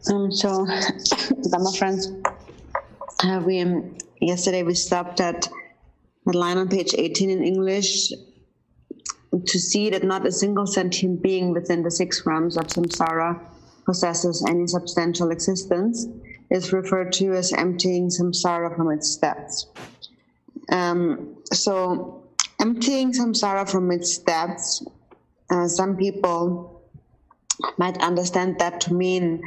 So, Dhamma friends, yesterday we stopped at the line on page 18 in English to see that not a single sentient being within the 6 realms of samsara possesses any substantial existence is referred to as emptying samsara from its depths. So, emptying samsara from its depths, some people might understand that to mean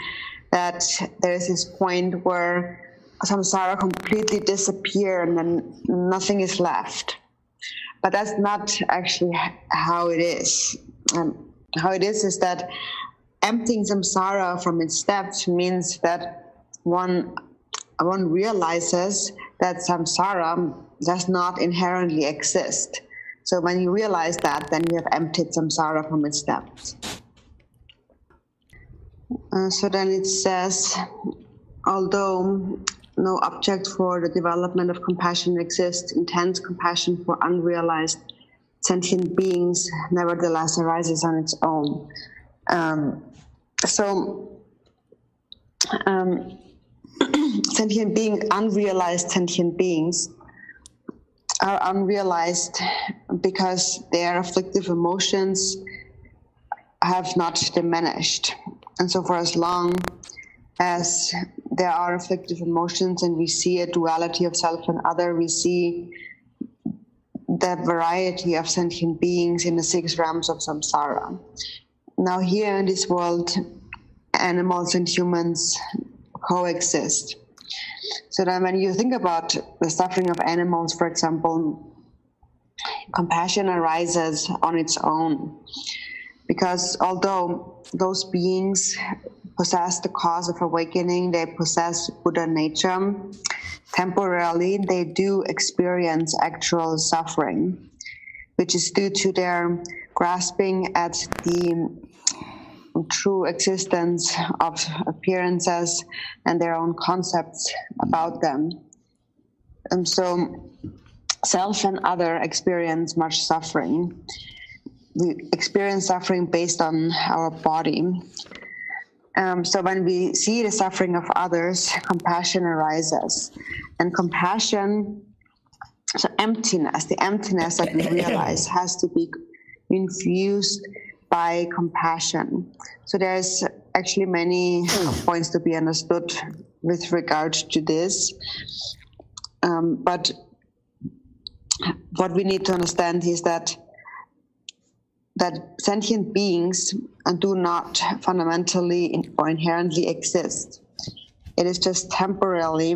that there is this point where samsara completely disappears and then nothing is left. But that's not actually how it is. How it is that emptying samsara from its depths means that one realizes that samsara does not inherently exist. So when you realize that, then you have emptied samsara from its depths. So then it says, although no object for the development of compassion exists, intense compassion for unrealized sentient beings nevertheless arises on its own. Unrealized sentient beings are unrealized because their afflictive emotions have not diminished. And so for as long as there are afflictive emotions and we see a duality of self and other, we see the variety of sentient beings in the 6 realms of samsara. Now here in this world, animals and humans coexist. So then when you think about the suffering of animals, for example, compassion arises on its own. Because although those beings possess the cause of awakening, they possess Buddha nature, temporarily they do experience actual suffering, which is due to their grasping at the true existence of appearances and their own concepts about them. And so self and other experience much suffering. We experience suffering based on our body. So when we see the suffering of others, compassion arises. And compassion, so emptiness, the emptiness that we realize has to be infused by compassion. So there's actually many points to be understood with regard to this. But what we need to understand is that sentient beings do not fundamentally or inherently exist. It is just temporarily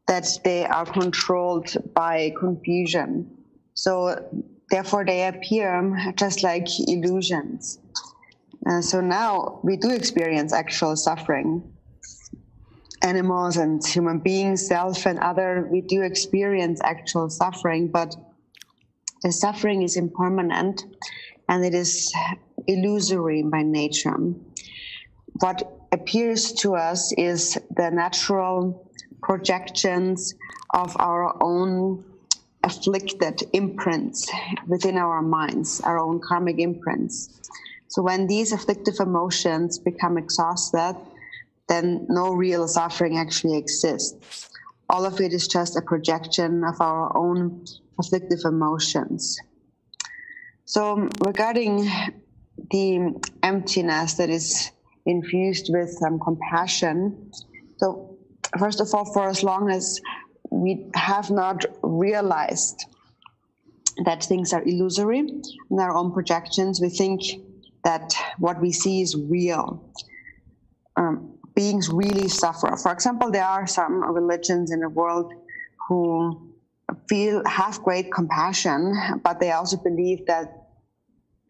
that they are controlled by confusion. So therefore they appear just like illusions. So now we do experience actual suffering. Animals and human beings, self and other, we do experience actual suffering, but the suffering is impermanent and it is illusory by nature. What appears to us is the natural projections of our own afflicted imprints within our minds, our own karmic imprints. So when these afflictive emotions become exhausted, then no real suffering actually exists. All of it is just a projection of our own afflictive emotions. So regarding the emptiness that is infused with compassion, so first of all, for as long as we have not realized that things are illusory in our own projections, we think that what we see is real. Beings really suffer. For example, there are some religions in the world who have great compassion, but they also believe that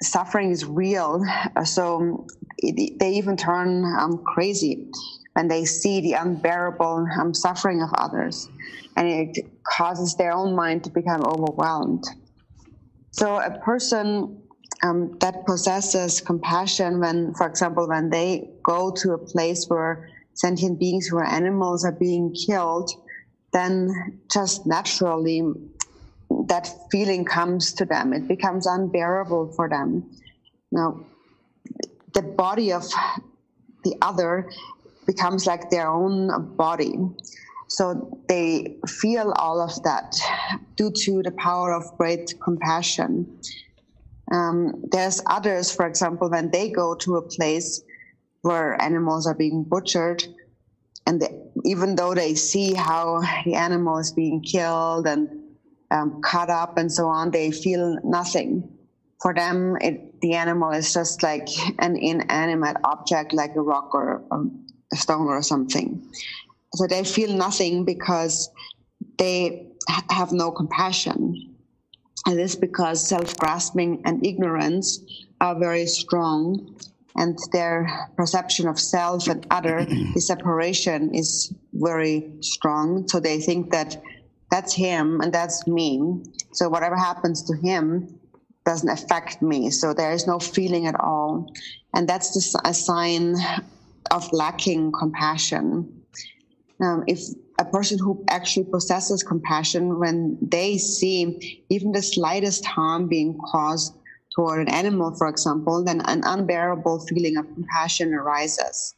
suffering is real. So they even turn crazy when they see the unbearable suffering of others, and it causes their own mind to become overwhelmed. So a person that possesses compassion, when, for example, when they go to a place where sentient beings who are animals are being killed, then just naturally that feeling comes to them. It becomes unbearable for them. Now, the body of the other becomes like their own body. So they feel all of that due to the power of great compassion. There's others, for example, when they go to a place where animals are being butchered, and even though they see how the animal is being killed and cut up and so on, they feel nothing. For them, the animal is just like an inanimate object, like a rock or a stone or something. So they feel nothing because they have no compassion. And this is because self-grasping and ignorance are very strong, and their perception of self and other, the separation is very strong. So they think that that's him and that's me. So whatever happens to him doesn't affect me. So there is no feeling at all. And that's a sign of lacking compassion. If a person who actually possesses compassion, when they see even the slightest harm being caused toward an animal, for example, then an unbearable feeling of compassion arises.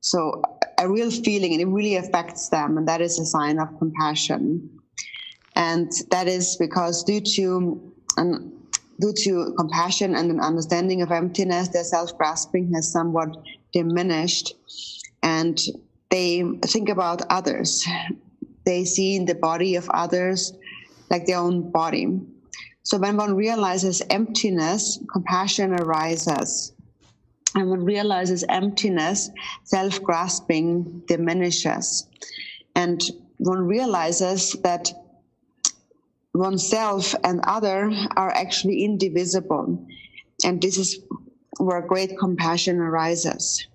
So a real feeling, and it really affects them, and that is a sign of compassion. And that is because due to compassion and an understanding of emptiness, their self-grasping has somewhat diminished, and they think about others. They see in the body of others like their own body. So when one realizes emptiness, compassion arises. And when one realizes emptiness, self-grasping diminishes. And one realizes that oneself and other are actually indivisible. And this is where great compassion arises.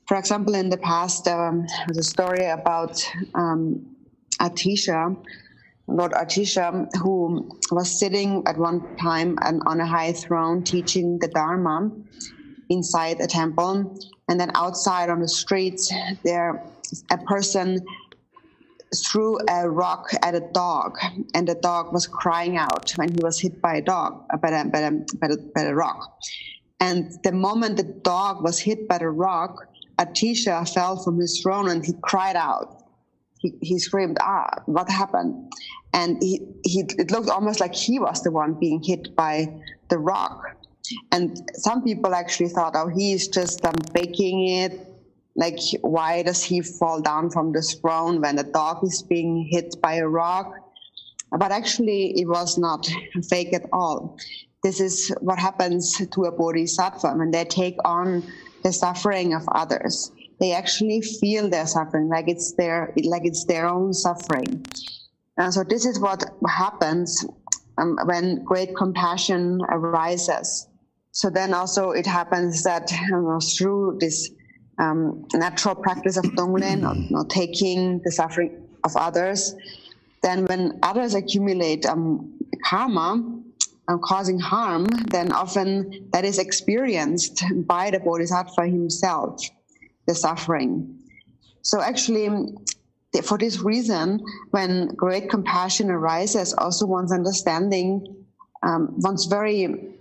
For example, in the past, there was a story about Atisha, Lord Atisha, who was sitting at one time on a high throne teaching the Dharma inside a temple. And then outside on the streets, a person threw a rock at a dog, and the dog was crying out when he was hit by a rock. And the moment the dog was hit by the rock, Atisha fell from his throne and he cried out. He screamed, what happened? And it looked almost like he was the one being hit by the rock. And some people actually thought, he's just faking it. Like, why does he fall down from this throne when the dog is being hit by a rock? But actually, it was not fake at all. This is what happens to a bodhisattva when they take on the suffering of others. They actually feel their suffering like it's their own suffering. And so this is what happens when great compassion arises. So then also it happens that through this natural practice of Tonglen, taking the suffering of others, then when others accumulate karma, causing harm, then often that is experienced by the bodhisattva himself, the suffering. So actually, for this reason, when great compassion arises, also one's understanding, one's very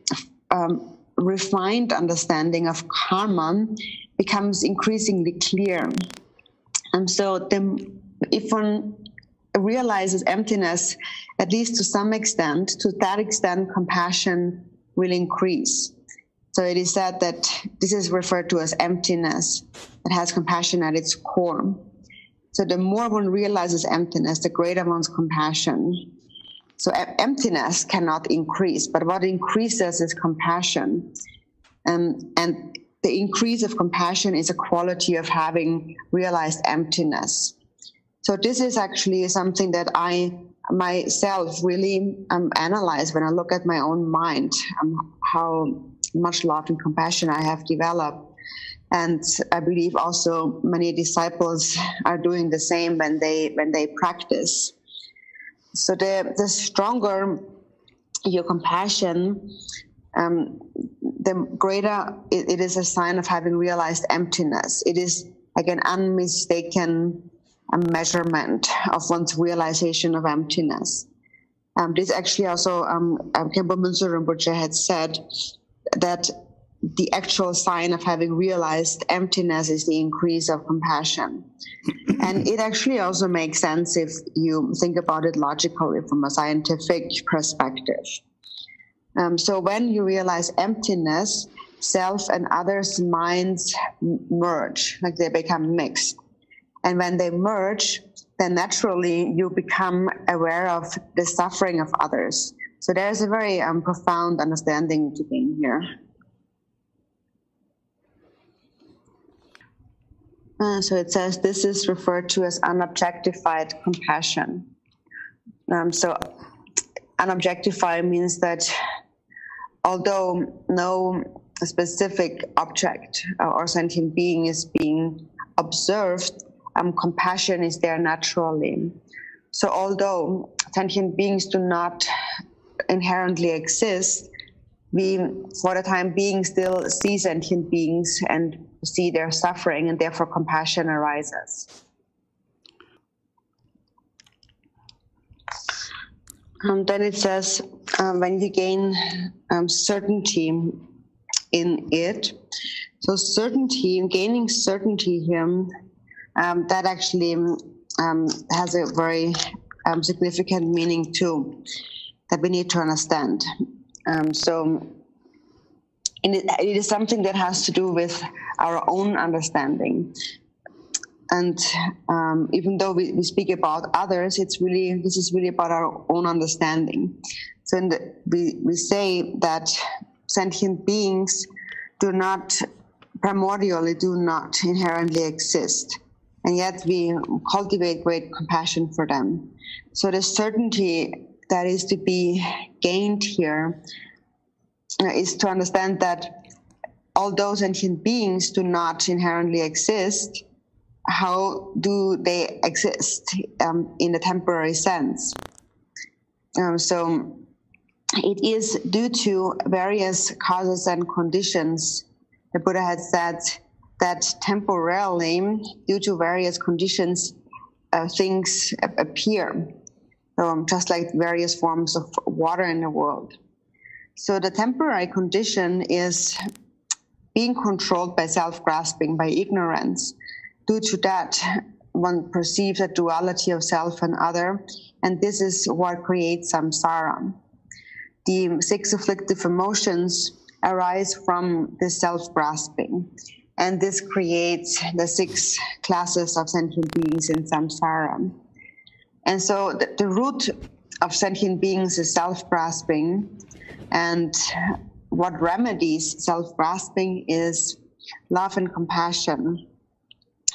refined understanding of karma becomes increasingly clear. And so if one realizes emptiness, at least to some extent, to that extent, compassion will increase. So it is said that this is referred to as emptiness. It has compassion at its core. So the more one realizes emptiness, the greater one's compassion. So emptiness cannot increase, but what increases is compassion. And the increase of compassion is a quality of having realized emptiness. So this is actually something that I myself really analyze when I look at my own mind, how much love and compassion I have developed. And I believe also many disciples are doing the same when they practice. So the stronger your compassion, the greater it is a sign of having realized emptiness. It is like an unmistaken measurement of one's realization of emptiness. This actually also, Khenpo Münso Rinpoche had said that the actual sign of having realized emptiness is the increase of compassion. And it actually also makes sense if you think about it logically from a scientific perspective. So when you realize emptiness, self and others' minds merge, like they become mixed. And when they merge, then naturally you become aware of the suffering of others. So there's a very profound understanding to gain here. So it says this is referred to as unobjectified compassion. So unobjectified means that although no specific object or sentient being is being observed, compassion is there naturally. So although sentient beings do not inherently exist, we, for the time being, still see sentient beings and see their suffering, and therefore compassion arises. Then it says, when you gain certainty in it, so certainty, gaining certainty here, that actually has a very significant meaning too, that we need to understand. So it is something that has to do with our own understanding. And even though we speak about others, this is really about our own understanding. So we say that sentient beings primordially do not inherently exist. And yet we cultivate great compassion for them. So the certainty that is to be gained here is to understand that although sentient beings do not inherently exist, how do they exist in a temporary sense? So it is due to various causes and conditions. The Buddha had said that temporarily, due to various conditions, things appear, just like various forms of water in the world. So the temporary condition is being controlled by self-grasping, by ignorance. Due to that, one perceives a duality of self and other, and this is what creates samsara. The 6 afflictive emotions arise from this self-grasping, and this creates the 6 classes of sentient beings in samsara. And so the root of sentient beings is self-grasping, and what remedies self-grasping is love and compassion.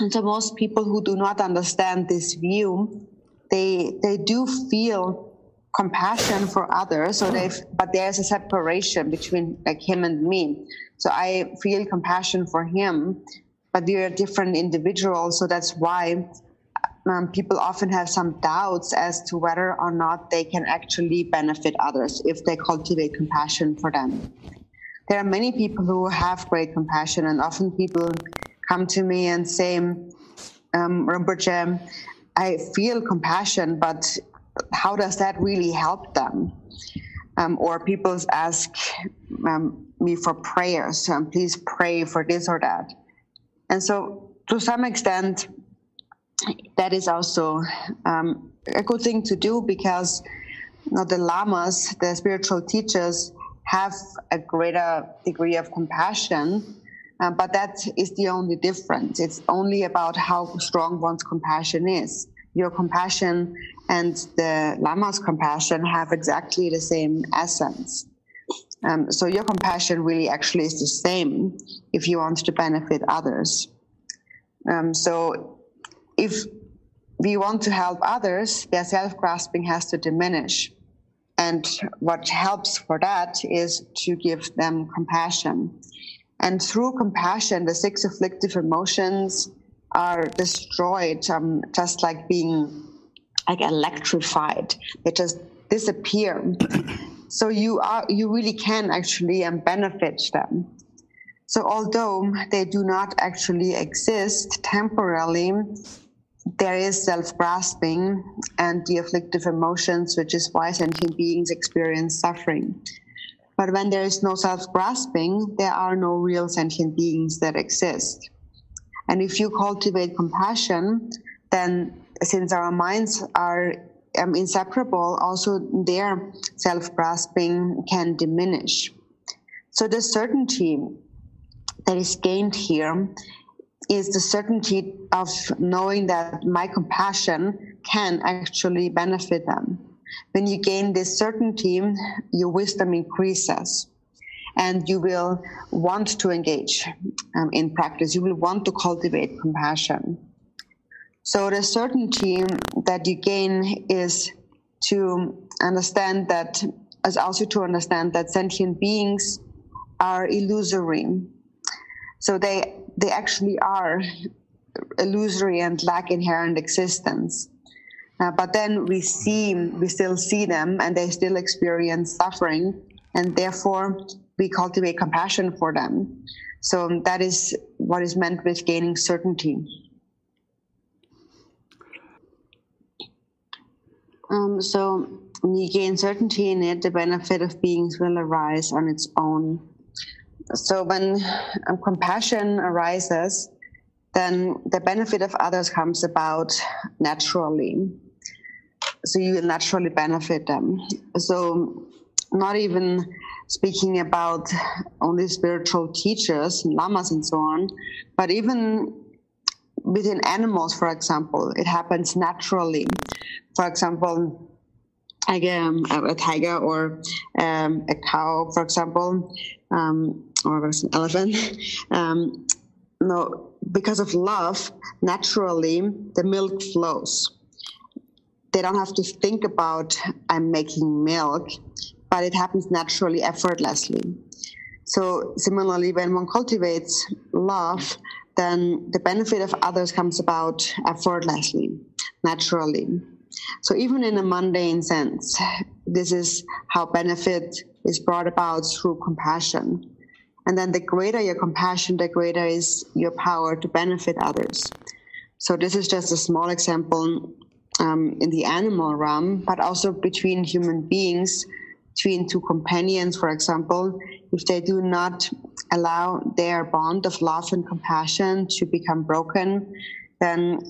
And so most people who do not understand this view, they do feel compassion for others, but there's a separation between like him and me. So I feel compassion for him, but we are different individuals, so that's why people often have some doubts as to whether or not they can actually benefit others if they cultivate compassion for them. There are many people who have great compassion, and often people come to me and say, Rinpoche, I feel compassion, but how does that really help them? Or people ask me for prayers, please pray for this or that. And so to some extent, that is also a good thing to do, because the lamas, the spiritual teachers, have a greater degree of compassion, but that is the only difference. It's only about how strong one's compassion is. Your compassion and the lama's compassion have exactly the same essence. So your compassion really actually is the same if you want to benefit others. So if we want to help others, their self-grasping has to diminish. And what helps for that is to give them compassion. And through compassion, the 6 afflictive emotions are destroyed, just like being like electrified. They just disappear. So you really can actually benefit them. So although they do not actually exist temporarily, there is self-grasping and the afflictive emotions, which is why sentient beings experience suffering. But when there is no self-grasping, there are no real sentient beings that exist. And if you cultivate compassion, then since our minds are inseparable, also their self-grasping can diminish. So the certainty that is gained here is the certainty of knowing that my compassion can actually benefit them. When you gain this certainty, your wisdom increases, and you will want to engage in practice. You will want to cultivate compassion. So the certainty that you gain is to understand that, as also to understand that sentient beings are illusory. So they actually are illusory and lack inherent existence. But then we still see them, and they still experience suffering, and therefore we cultivate compassion for them. So that is what is meant with gaining certainty. So when you gain certainty in it, the benefit of beings will arise on its own. So when compassion arises, then the benefit of others comes about naturally. So you will naturally benefit them. So not even speaking about only spiritual teachers and lamas and so on, but even within animals, for example, it happens naturally. For example, like a tiger or a cow, for example, or an elephant. Because of love, naturally the milk flows. They don't have to think about I'm making milk, but it happens naturally, effortlessly. So similarly, when one cultivates love, then the benefit of others comes about effortlessly, naturally. So even in a mundane sense, this is how benefit is brought about through compassion. And then the greater your compassion, the greater is your power to benefit others. So this is just a small example in the animal realm, but also between human beings, between two companions, for example, if they do not allow their bond of love and compassion to become broken, then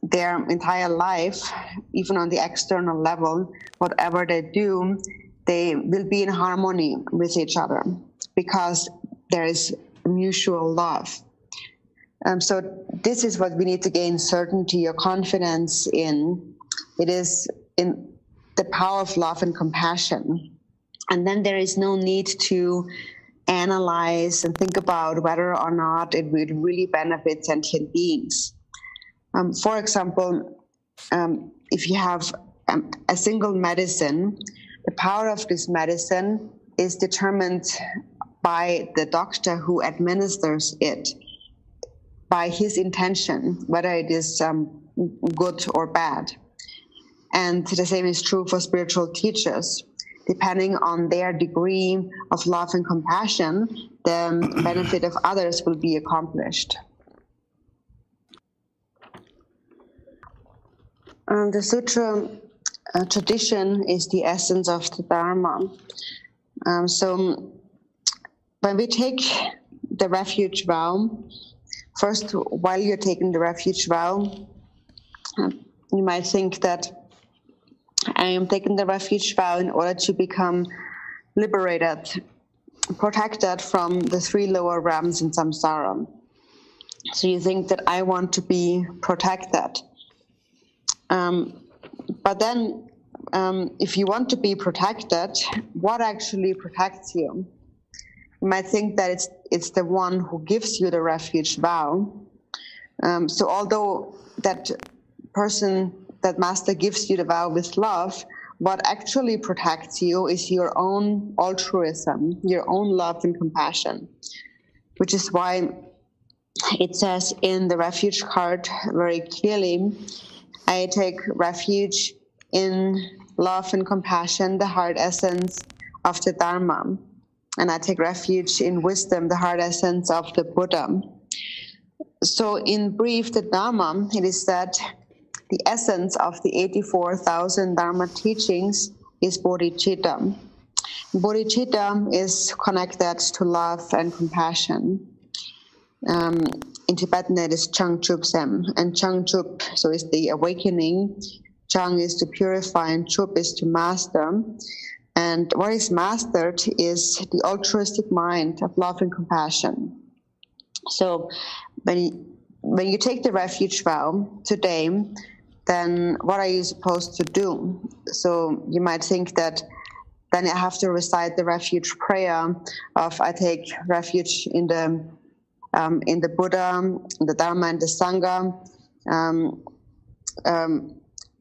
their entire life, even on the external level, whatever they do, they will be in harmony with each other because there is mutual love. So this is what we need to gain certainty or confidence in. It is in the power of love and compassion. And then there is no need to analyze and think about whether or not it would really benefit sentient beings. For example, if you have a single medicine, the power of this medicine is determined by the doctor who administers it, by his intention, whether it is good or bad. And the same is true for spiritual teachers. Depending on their degree of love and compassion, the benefit of others will be accomplished. The sutra tradition is the essence of the Dharma. So when we take the refuge vow, first, while you're taking the refuge vow, you might think that I am taking the refuge vow in order to become liberated, protected from the three lower realms in samsara. So you think that I want to be protected. But then, if you want to be protected, what actually protects you? You might think that it's the one who gives you the refuge vow. So although that person, that master gives you the vow with love, what actually protects you is your own altruism, your own love and compassion, which is why it says in the refuge card very clearly, I take refuge in love and compassion, the heart essence of the Dharma. And I take refuge in wisdom, the heart essence of the Buddha. So in brief, the Dharma, it is that the essence of the 84,000 Dharma teachings is bodhicitta. Bodhicitta is connected to love and compassion. In Tibetan it is Changchup Sem, and Changchup, so is the awakening, Chang is to purify, and Chup is to master. And what is mastered is the altruistic mind of love and compassion. So when you take the refuge vow today, then what are you supposed to do? So you might think that then I have to recite the refuge prayer of I take refuge in the Buddha, the Dharma, and the Sangha,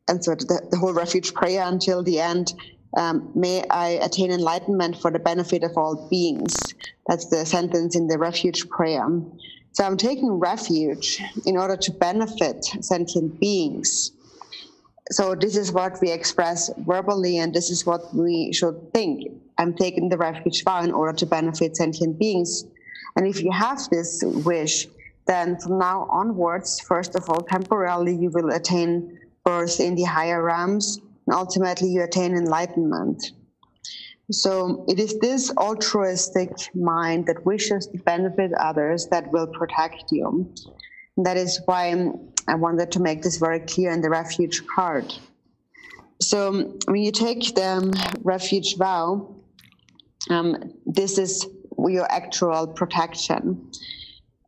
and so the whole refuge prayer until the end. May I attain enlightenment for the benefit of all beings. That's the sentence in the refuge prayer. So I'm taking refuge in order to benefit sentient beings. So this is what we express verbally, and this is what we should think. I'm taking the refuge vow in order to benefit sentient beings. And if you have this wish, then from now onwards, first of all, temporarily you will attain birth in the higher realms, and ultimately you attain enlightenment. So it is this altruistic mind that wishes to benefit others that will protect you. And that is why I wanted to make this very clear in the refuge card. So when you take the refuge vow, this is your actual protection.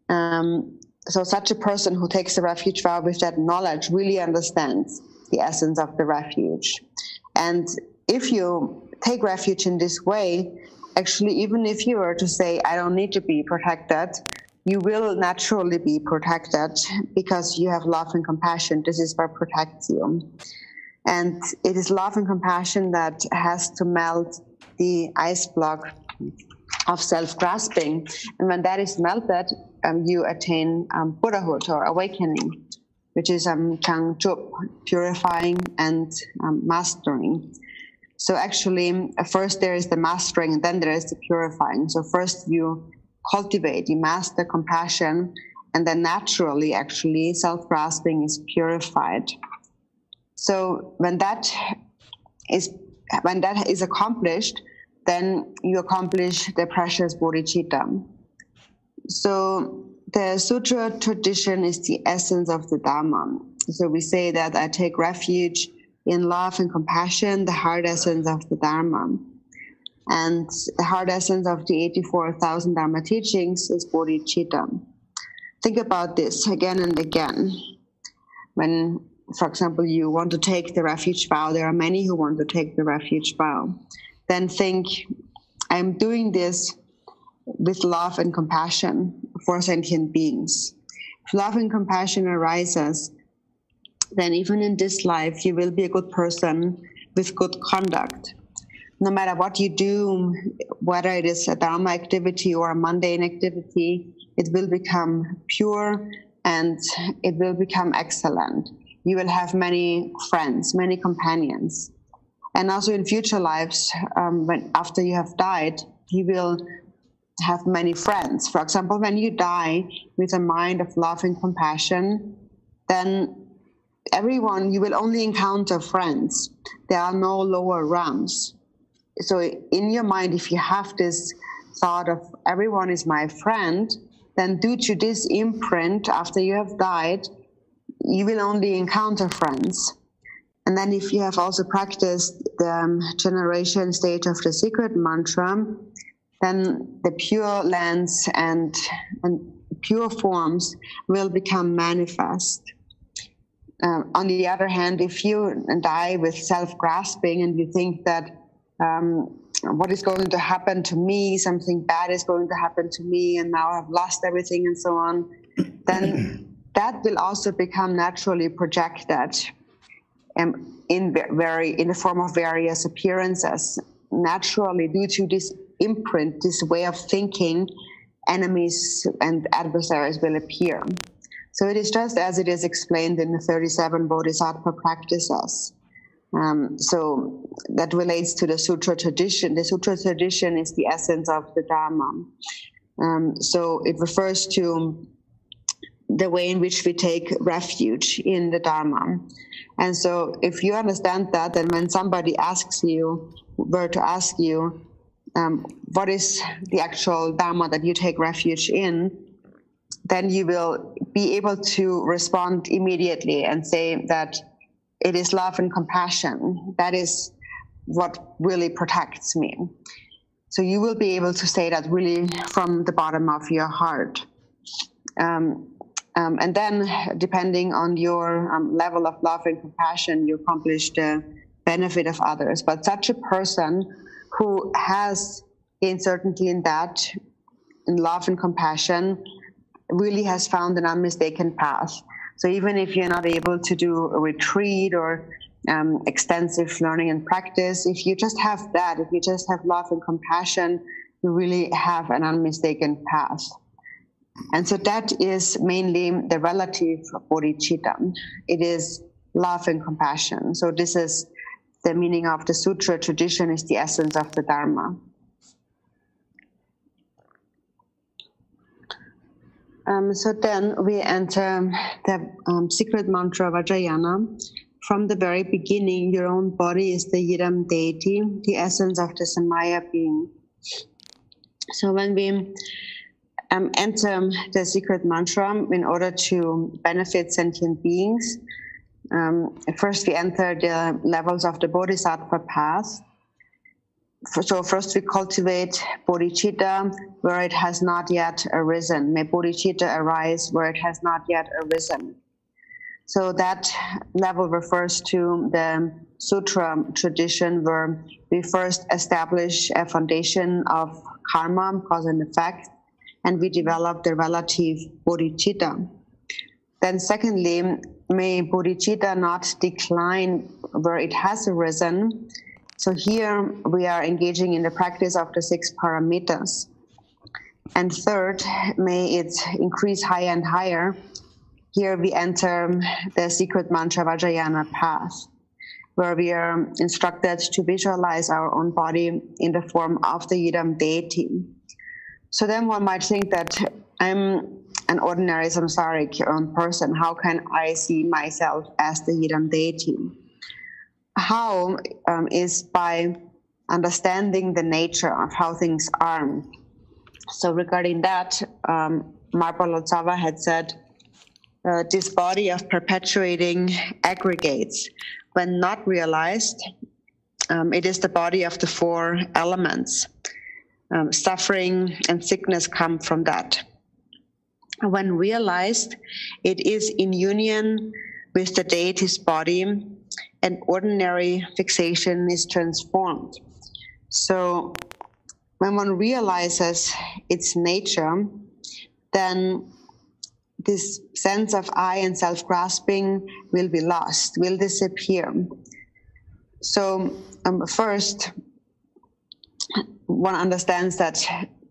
So such a person who takes the refuge vow with that knowledge really understands the essence of the refuge. And if you take refuge in this way, actually, even if you were to say, I don't need to be protected, you will naturally be protected because you have love and compassion. This is what protects you. And it is love and compassion that has to melt the ice block of self-grasping. And when that is melted, you attain Buddhahood or awakening, which is Changchup, purifying and mastering. So actually, first there is the mastering, and then there is the purifying. So first you cultivate, you master compassion, and then naturally, actually, self-grasping is purified. So when that is accomplished, then you accomplish the precious bodhicitta. So the sutra tradition is the essence of the Dharma. So we say that I take refuge in love and compassion, the heart essence of the Dharma. And the heart essence of the 84,000 Dharma teachings is bodhicitta. Think about this again and again. When, for example, you want to take the refuge vow, there are many who want to take the refuge vow. Then think, I'm doing this with love and compassion for sentient beings. If love and compassion arises, then even in this life, you will be a good person with good conduct. No matter what you do, whether it is a Dharma activity or a mundane activity, it will become pure and it will become excellent. You will have many friends, many companions. And also in future lives, after you have died, you will have many friends. For example, when you die with a mind of love and compassion, then you will only encounter friends. There are no lower realms. So in your mind, if you have this thought of everyone is my friend, then due to this imprint, after you have died, you will only encounter friends. And then if you have also practiced the generation stage of the secret mantra, then the pure lands and pure forms will become manifest. On the other hand, if you die with self-grasping and you think that what is going to happen to me, something bad is going to happen to me, and now I've lost everything and so on, then that will also become naturally projected in the form of various appearances. Naturally, due to this imprint, this way of thinking, enemies and adversaries will appear. So it is just as it is explained in the 37 Bodhisattva practices. So that relates to the sutra tradition. The sutra tradition is the essence of the Dharma. So it refers to the way in which we take refuge in the Dharma. And so if you understand that, then when somebody were to ask you, what is the actual Dharma that you take refuge in, then you will be able to respond immediately and say that it is love and compassion. That is what really protects me. So you will be able to say that really from the bottom of your heart. And then, depending on your level of love and compassion, you accomplish the benefit of others. But such a person who has gained certainty in that, in love and compassion, really has found an unmistaken path. So even if you're not able to do a retreat or extensive learning and practice, if you just have that, if you just have love and compassion, you really have an unmistaken path. And so that is mainly the relative bodhicitta. It is love and compassion. So this is the meaning of the sutra tradition, is the essence of the Dharma. So then we enter the secret mantra of Ajayanam. From the very beginning, your own body is the Yidam deity, the essence of the Samaya being. So when we enter the secret mantra in order to benefit sentient beings, first we enter the levels of the Bodhisattva path. So first we cultivate bodhicitta where it has not yet arisen. May bodhicitta arise where it has not yet arisen. So that level refers to the sutra tradition where we first establish a foundation of karma, cause and effect, and we develop the relative bodhicitta. Then secondly, may bodhicitta not decline where it has arisen. So here we are engaging in the practice of the 6 paramitas. And third, may it increase higher and higher. Here we enter the secret mantra Vajrayana path, where we are instructed to visualize our own body in the form of the Yidam deity. So then one might think that I'm an ordinary samsaric person. How can I see myself as the Yidam deity? How is by understanding the nature of how things are. So regarding that, Marpa Lotsawa had said, this body of perpetuating aggregates, when not realized, it is the body of the 4 elements. Suffering and sickness come from that. When realized, it is in union with the deity's body, and ordinary fixation is transformed. So when one realizes its nature, then this sense of I and self-grasping will be lost, will disappear. So first, one understands that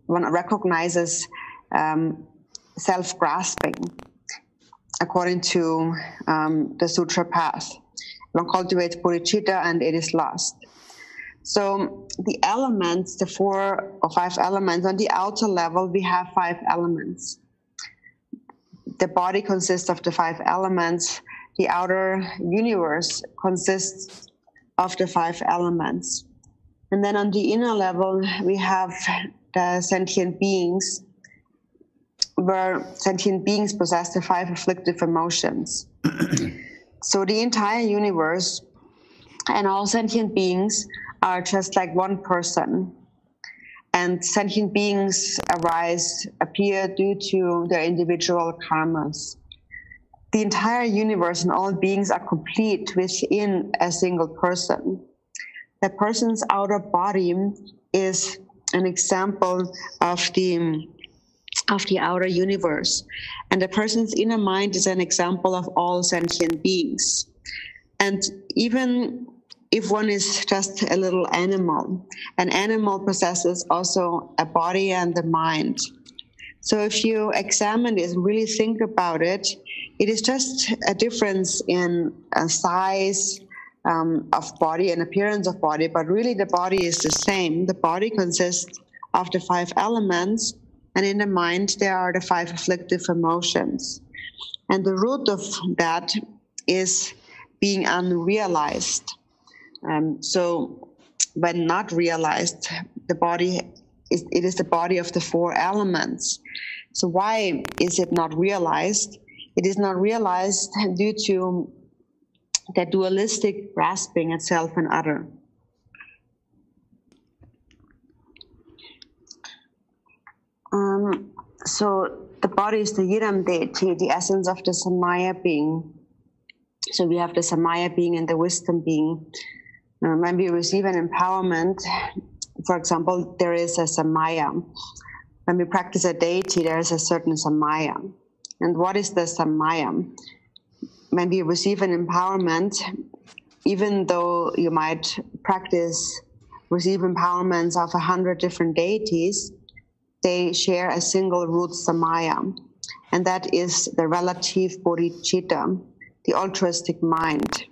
one recognizes self-grasping according to the sutra path. One cultivates bodhicitta and it is lost. So the elements, the 4 or 5 elements, on the outer level we have 5 elements. The body consists of the 5 elements. The outer universe consists of the 5 elements. And then on the inner level, we have the sentient beings, where sentient beings possess the 5 afflictive emotions. So the entire universe and all sentient beings are just like one person. And sentient beings appear due to their individual karmas. The entire universe and all beings are complete within a single person. The person's outer body is an example of the outer universe. And the person's inner mind is an example of all sentient beings. And even if one is just a little animal, an animal possesses also a body and a mind. So if you examine this and really think about it, it is just a difference in size of body and appearance of body, but really the body is the same. The body consists of the 5 elements, and in the mind there are the 5 afflictive emotions. And the root of that is being unrealized. So when not realized, the body is the body of the four elements. So why is it not realized? It is not realized due to the dualistic grasping at self and other. So the body is the Yidam deity, the essence of the Samaya being. So we have the Samaya being and the wisdom being. When we receive an empowerment, for example, there is a Samaya. When we practice a deity, there is a certain Samaya. And what is the Samaya? When we receive an empowerment, even though you might receive empowerments of 100 different deities, they share a single root Samaya, and that is the relative bodhicitta, the altruistic mind.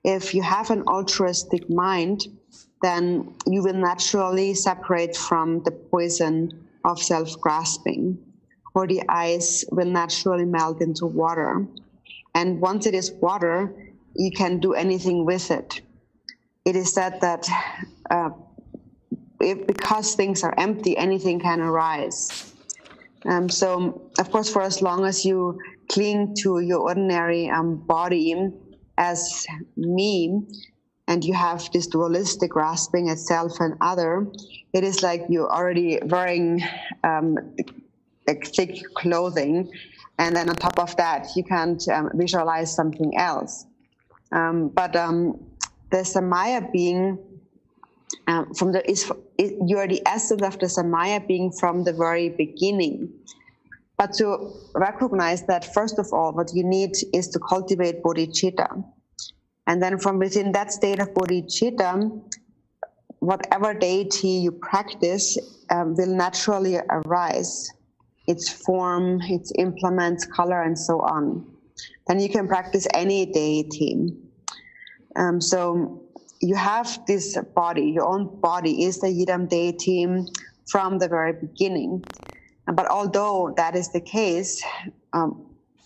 If you have an altruistic mind, then you will naturally separate from the poison of self-grasping, or the ice will naturally melt into water. And once it is water, you can do anything with it. It is said that because things are empty, anything can arise. So, of course, for as long as you cling to your ordinary body as me, and you have this dualistic grasping at self and other, it is like you're already wearing like thick clothing, and then on top of that, you can't visualize something else. But the Samaya being you are the essence of the Samaya being from the very beginning. But to recognize that, first of all, what you need is to cultivate bodhicitta. And then from within that state of bodhicitta, whatever deity you practice will naturally arise. Its form, its implements, color, and so on. Then you can practice any deity. So you have this body, your own body is the Yidam deity from the very beginning. But although that is the case,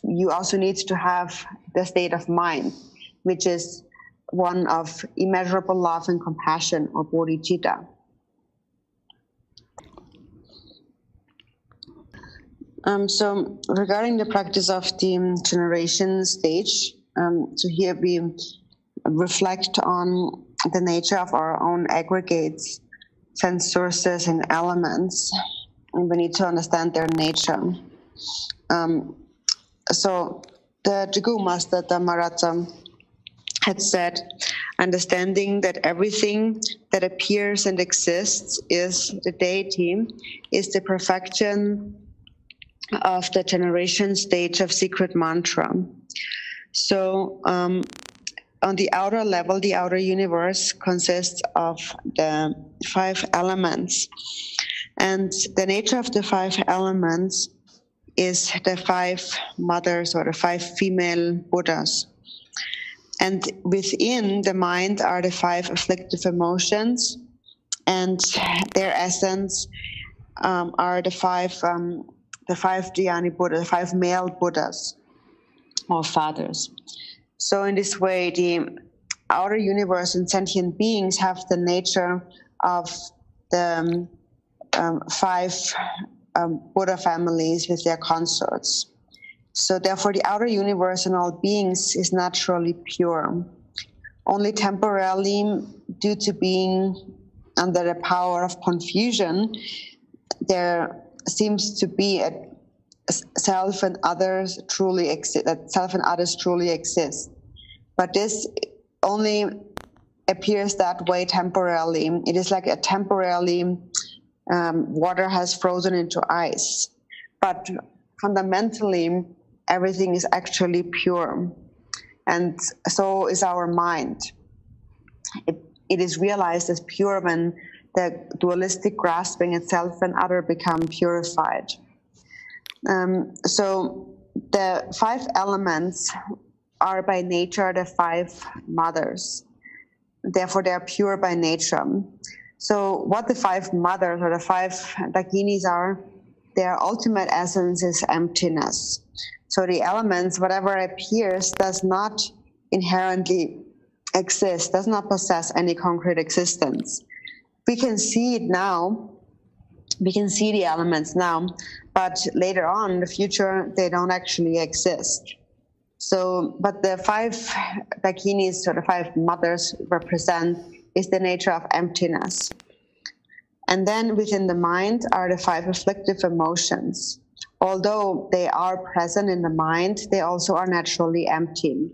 you also need to have the state of mind, which is one of immeasurable love and compassion, or bodhicitta. So regarding the practice of the generation stage, so here we reflect on the nature of our own aggregates, sense sources, and elements, and we need to understand their nature. So the Jigu Master Dhammarata had said, understanding that everything that appears and exists is the deity, is the perfection of the generation stage of secret mantra. So on the outer level, the outer universe consists of the 5 elements. And the nature of the 5 elements is the 5 mothers, or the 5 female Buddhas. And within the mind are the 5 afflictive emotions, and their essence are the 5 Dhyani Buddha, the 5 male Buddhas, or fathers. So in this way, the outer universe and sentient beings have the nature of the 5 Buddha families with their consorts. So therefore, the outer universe and all beings is naturally pure. Only temporarily, due to being under the power of confusion, there seems to be a self and others truly exist, that self and others truly exist. But this only appears that way temporarily. It is like a temporarily water has frozen into ice. But fundamentally, everything is actually pure. And so is our mind. It is realized as pure when the dualistic grasping at self and other become purified. So the 5 elements are by nature the 5 mothers. Therefore, they are pure by nature. So what the 5 mothers or the 5 Dakinis are, their ultimate essence is emptiness. So the elements, whatever appears, does not inherently exist, does not possess any concrete existence. We can see it now. We can see the elements now, but later on in the future, they don't actually exist. So, but the 5 dakinis, or the 5 mothers, represent is the nature of emptiness. And then within the mind are the 5 afflictive emotions. Although they are present in the mind, they also are naturally empty.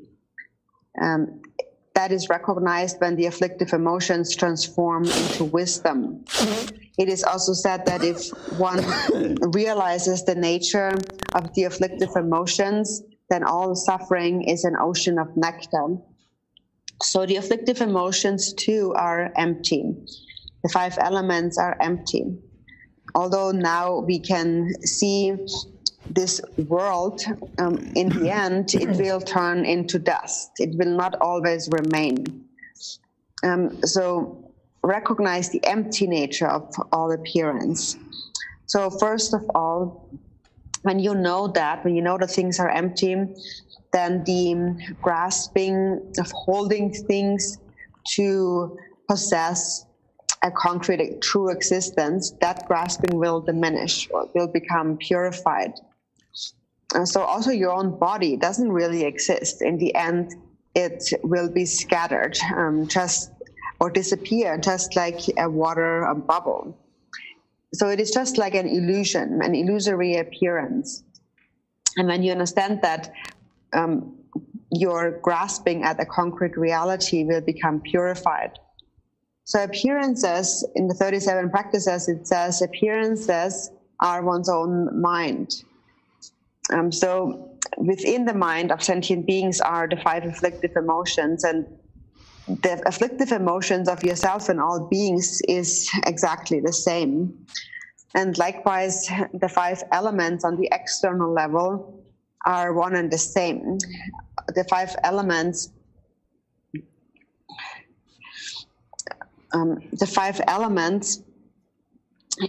That is recognized when the afflictive emotions transform into wisdom. It is also said that if one realizes the nature of the afflictive emotions, then all suffering is an ocean of nectar. So the afflictive emotions too are empty. The 5 elements are empty. Although now we can see this world, in the end, it will turn into dust. It will not always remain. So recognize the empty nature of all appearance. So first of all, when you know that things are empty, then the grasping of holding things to possess a concrete, true existence, that grasping will diminish or will become purified. So also your own body doesn't really exist. In the end, it will be scattered, or disappear, just like a water bubble. So it is just like an illusion, an illusory appearance. And when you understand that, your grasping at a concrete reality will become purified. So appearances, in the 37 practices, it says appearances are one's own mind. So within the mind of sentient beings are the 5 afflictive emotions, and the afflictive emotions of yourself and all beings is exactly the same. And likewise, the 5 elements on the external level are one and the same. The 5 elements,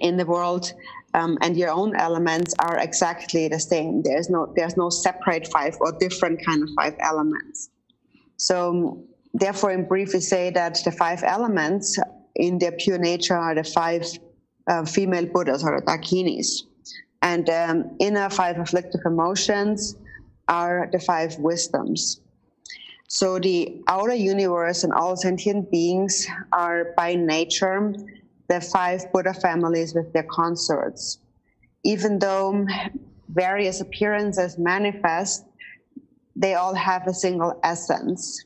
in the world and your own elements are exactly the same. There's no separate 5 or different kind of 5 elements. So therefore, in brief, we say that the 5 elements in their pure nature are the 5 female Buddhas, or the dakinis. And inner 5 afflictive emotions are the 5 wisdoms. So the outer universe and all sentient beings are by nature the 5 Buddha families with their consorts. Even though various appearances manifest, they all have a single essence.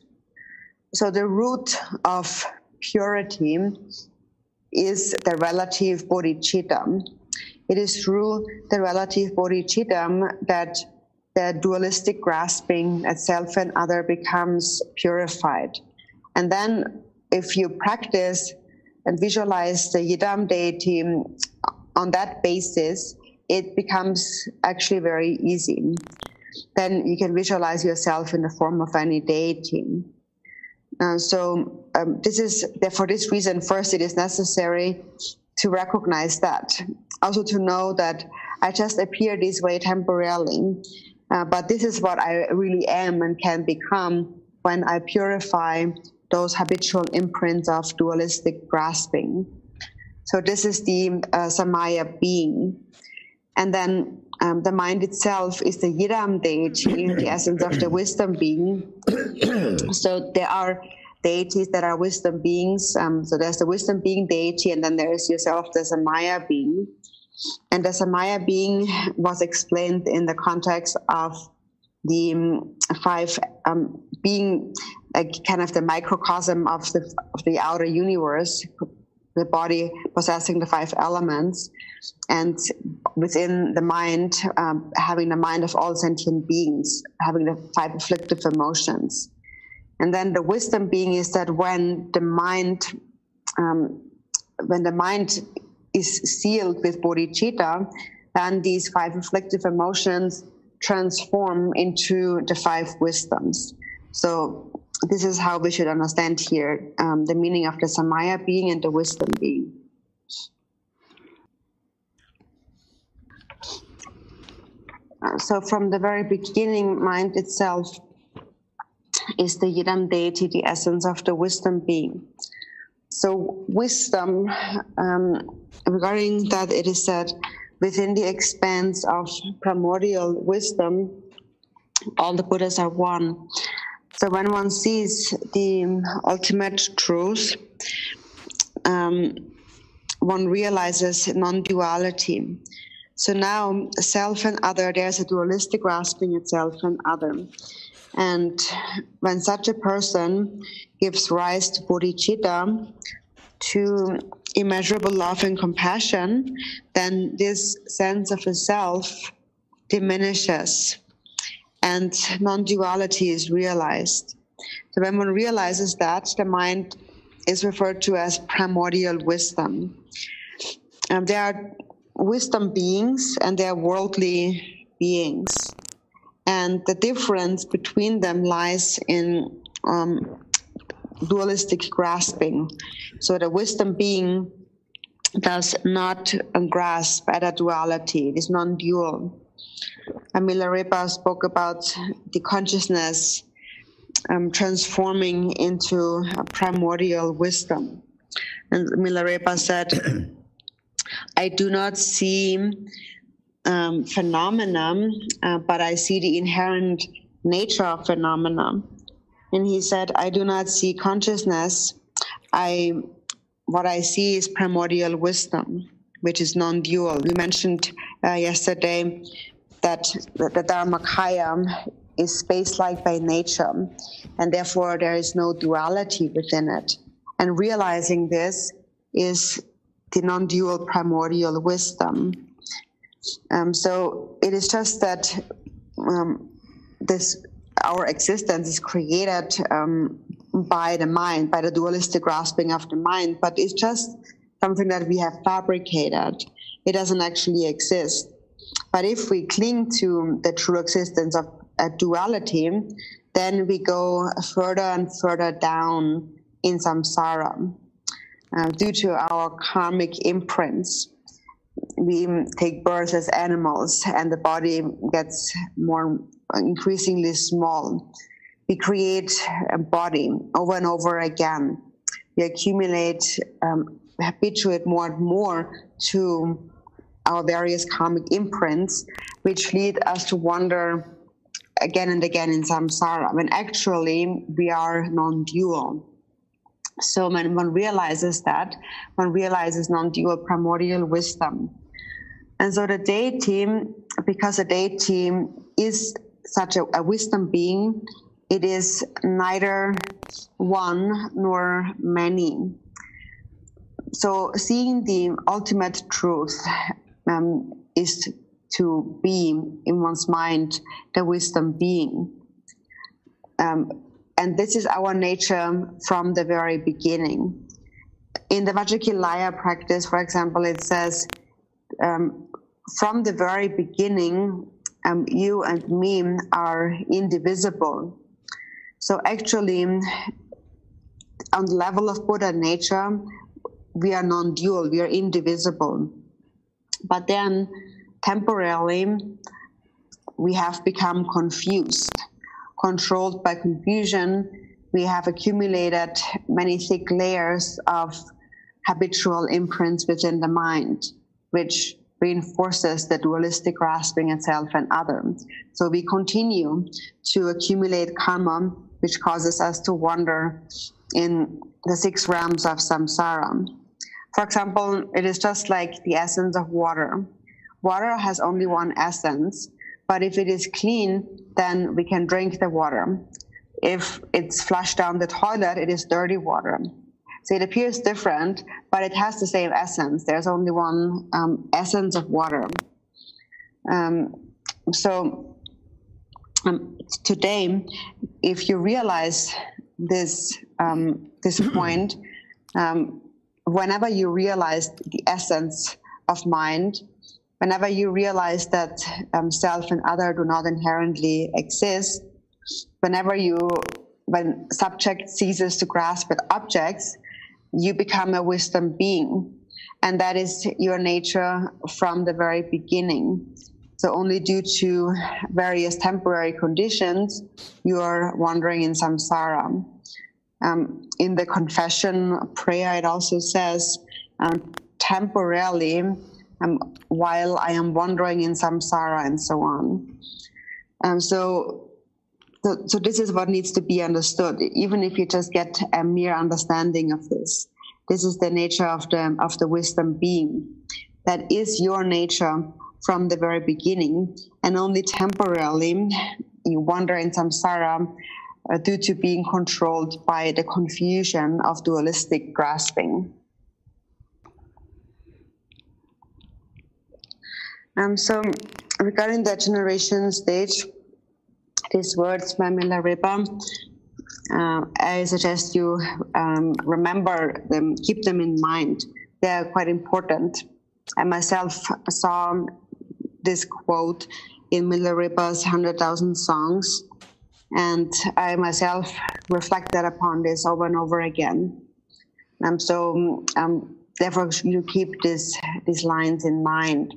So the root of purity is the relative bodhicitta. It is through the relative bodhicitta that the dualistic grasping at self and other becomes purified. And then if you practice and visualize the Yidam deity on that basis, it becomes actually very easy. Then you can visualize yourself in the form of any deity. For this reason, first it is necessary to recognize that. Also to know that I just appear this way temporarily, but this is what I really am and can become when I purify those habitual imprints of dualistic grasping. So this is the Samaya being. And then the mind itself is the Yidam deity, the essence of the wisdom being. So there are deities that are wisdom beings. So there's the wisdom being deity, and then there is yourself, the Samaya being. And the Samaya being was explained in the context of the 5 being kind of the microcosm of the outer universe, the body possessing the 5 elements, and within the mind, having the mind of all sentient beings, having the 5 afflictive emotions. And then the wisdom being is that when the mind is sealed with bodhicitta, then these 5 afflictive emotions transform into the 5 wisdoms. So this is how we should understand here the meaning of the Samaya being and the wisdom being. So from the very beginning, mind itself is the Yidam deity, the essence of the wisdom being. So wisdom, regarding that, it is said, within the expanse of primordial wisdom, all the Buddhas are one. So when one sees the ultimate truth, one realizes non-duality. So now self and other, there's a dualistic grasping at self and other. And when such a person gives rise to bodhicitta, to immeasurable love and compassion, then this sense of a self diminishes and non-duality is realized. So when one realizes that, the mind is referred to as primordial wisdom. There are wisdom beings and there are worldly beings. And the difference between them lies in dualistic grasping. So the wisdom being does not grasp at a duality. It is non-dual. Milarepa spoke about the consciousness transforming into a primordial wisdom. And Milarepa said, I do not see phenomena, but I see the inherent nature of phenomena. And he said, I do not see consciousness. What I see is primordial wisdom, which is non-dual. We mentioned yesterday that the Dharmakaya is space-like by nature, and therefore there is no duality within it. And realizing this is the non-dual primordial wisdom. So it is just that our existence is created by the mind, by the dualistic grasping of the mind, but it's just something that we have fabricated. It doesn't actually exist. But if we cling to the true existence of a duality, then we go further and further down in samsara. Due to our karmic imprints, we take birth as animals and the body gets more increasingly small. We create a body over and over again. We accumulate, habituate more and more to our various karmic imprints, which lead us to wander again and again in samsara, when actually we are non-dual. So when one realizes that, one realizes non-dual primordial wisdom. And so the deity, because the deity is such a wisdom being, it is neither one nor many. So seeing the ultimate truth is to be in one's mind the wisdom being. And this is our nature from the very beginning. In the Vajrayana practice, for example, it says, from the very beginning, you and me are indivisible. So actually, on the level of Buddha nature, we are non-dual, we are indivisible. But then, temporarily, we have become confused. Controlled by confusion, we have accumulated many thick layers of habitual imprints within the mind, which reinforces the dualistic grasping at self and other. So we continue to accumulate karma, which causes us to wander in the 6 realms of samsara. For example, it is just like the essence of water. Water has only one essence, but if it is clean, then we can drink the water. If it's flushed down the toilet, it is dirty water. So it appears different, but it has the same essence. There's only one essence of water. Today, if you realize this point, whenever you realize the essence of mind, whenever you realize that self and other do not inherently exist, when subject ceases to grasp at objects, you become a wisdom being. And that is your nature from the very beginning. So only due to various temporary conditions, you are wandering in samsara. In the confession prayer, it also says, temporarily, while I am wandering in samsara, and so on. So this is what needs to be understood. Even if you just get a mere understanding of this, this is the nature of the wisdom being. That is your nature from the very beginning, and only temporarily you wander in samsara due to being controlled by the confusion of dualistic grasping. So regarding the generation stage, these words by Milarepa, I suggest you remember them, keep them in mind. They are quite important. I myself saw this quote in Milarepa's 100,000 Songs, and I myself reflected upon this over and over again. Therefore, you keep these lines in mind.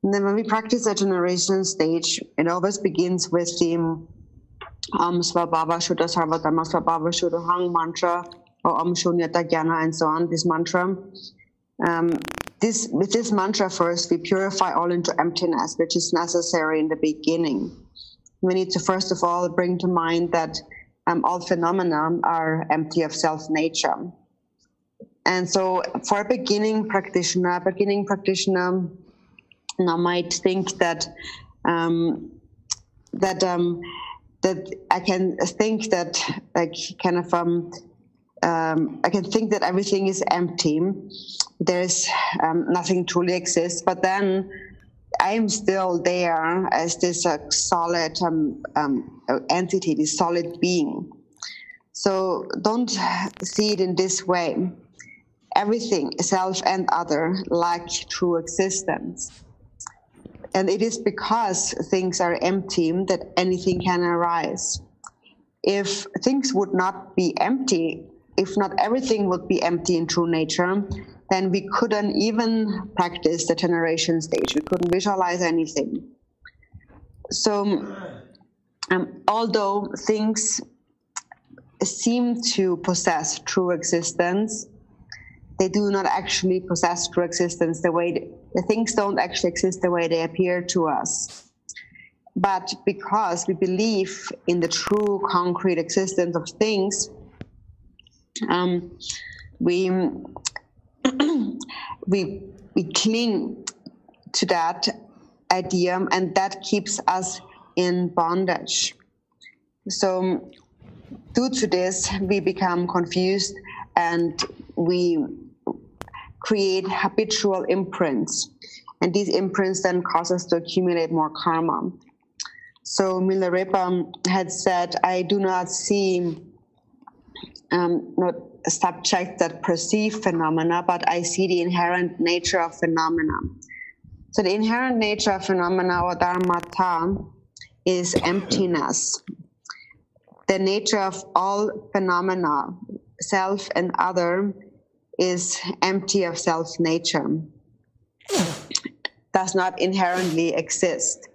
And then when we practice the generation stage, it always begins with the Svabhava Shuddha Sarvatama Svabhava Shuddha Hang mantra, or Shunyata Jnana, and so on, this mantra. With this mantra first, we purify all into emptiness, which is necessary in the beginning. We need to first of all bring to mind that all phenomena are empty of self-nature. And so for a beginning practitioner now might think that I can think that I can think that everything is empty. There's nothing truly exists, but then I am still there as this solid entity, this solid being. So don't see it in this way. Everything, self and other, lack true existence. And it is because things are empty that anything can arise. If things would not be empty, if not everything would be empty in true nature, then we couldn't even practice the generation stage. We couldn't visualize anything. So, although things seem to possess true existence, they do not actually possess true existence the things don't actually exist the way they appear to us. But because we believe in the true concrete existence of things, we cling to that idea, and that keeps us in bondage. So due to this, we become confused and we create habitual imprints. And these imprints then cause us to accumulate more karma. So Milarepa had said, I do not see not subjects that perceive phenomena, but I see the inherent nature of phenomena. So the inherent nature of phenomena, or dharmata, is emptiness. The nature of all phenomena, self and other, is empty of self-nature, does not inherently exist.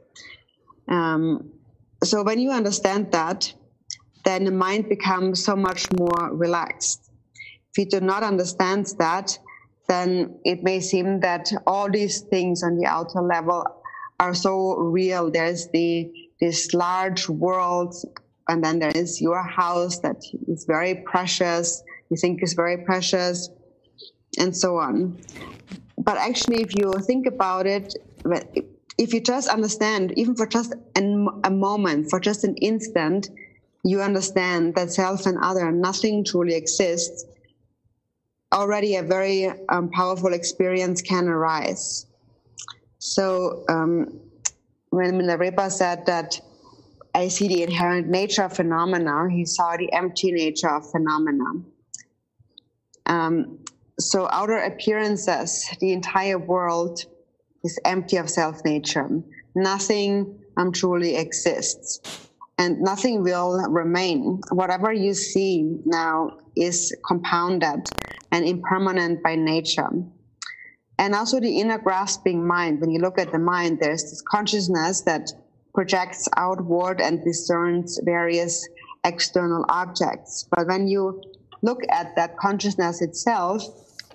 So when you understand that, then the mind becomes so much more relaxed. If you do not understand that, then it may seem that all these things on the outer level are so real. There's this large world, and then there is your house that is very precious, you think is very precious, and so on. But actually, if you think about it, if you just understand, even for just a moment, for just an instant, you understand that self and other, nothing truly exists, already a very powerful experience can arise. So when Milarepa said that I see the inherent nature of phenomena, he saw the empty nature of phenomena. So outer appearances, the entire world is empty of self-nature. Nothing truly exists, and nothing will remain. Whatever you see now is compounded and impermanent by nature. And also the inner grasping mind. When you look at the mind, there's this consciousness that projects outward and discerns various external objects. But when you look at that consciousness itself,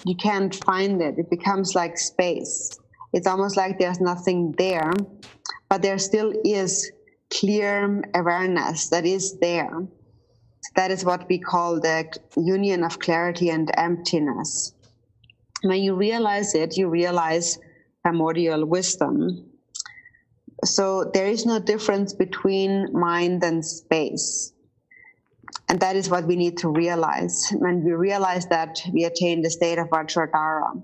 you can't find it. It becomes like space. It's almost like there's nothing there, but there still is clear awareness that is there. That is what we call the union of clarity and emptiness. When you realize it, you realize primordial wisdom. So there is no difference between mind and space. And that is what we need to realize. When we realize that, we attain the state of Vajradhara.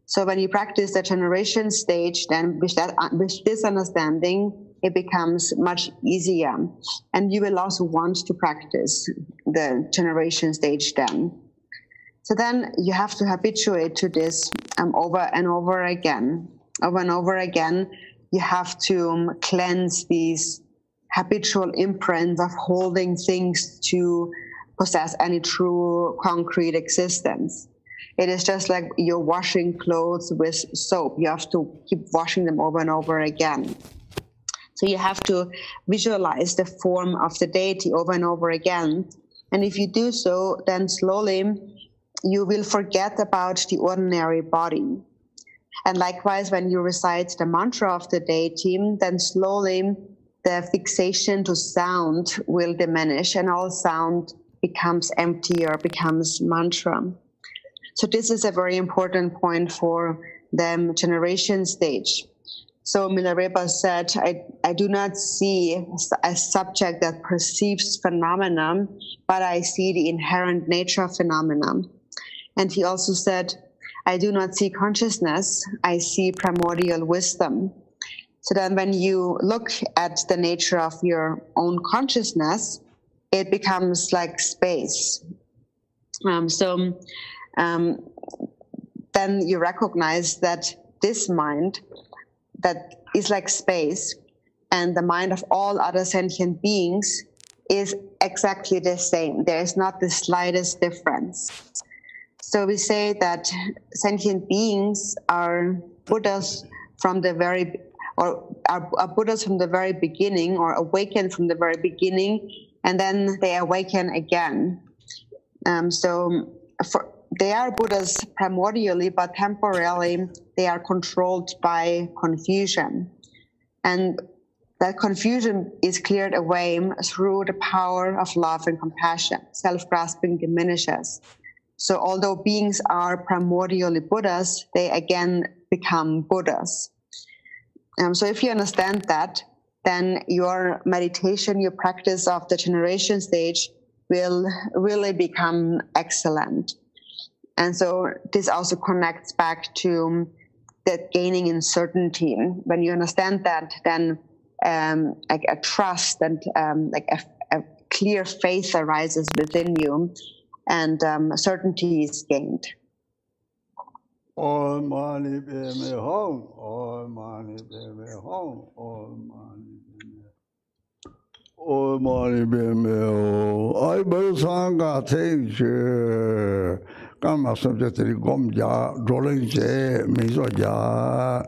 So when you practice the generation stage, then with this understanding, it becomes much easier. And you will also want to practice the generation stage then. So then you have to habituate to this over and over again. Over and over again, you have to cleanse these habitual imprints of holding things to possess any true concrete existence. It is just like you're washing clothes with soap. You have to keep washing them over and over again. So you have to visualize the form of the deity over and over again. And if you do so, then slowly you will forget about the ordinary body. And likewise, when you recite the mantra of the deity, then slowly the fixation to sound will diminish and all sound becomes empty or becomes mantra. So this is a very important point for the generation stage. So Milarepa said, I do not see a subject that perceives phenomena, but I see the inherent nature of phenomena. And he also said, I do not see consciousness, I see primordial wisdom. So then when you look at the nature of your own consciousness, it becomes like space. Then you recognize that this mind that is like space and the mind of all other sentient beings is exactly the same. There is not the slightest difference. So we say that sentient beings are Buddhas from the very, or are Buddhas from the very beginning, or awaken from the very beginning, and then they awaken again. They are Buddhas primordially, but temporarily they are controlled by confusion. And that confusion is cleared away through the power of love and compassion. Self-grasping diminishes. So although beings are primordially Buddhas, they again become Buddhas. So if you understand that, then your meditation, your practice of the generation stage will really become excellent. And so this also connects back to that gaining in certainty. When you understand that, then like a trust and like a clear faith arises within you, and certainty is gained. All money be me home, all money be me home, all money be me. All money be me home. I will sing a thing, come as subject to the gom ja, rolling ja, me so ja.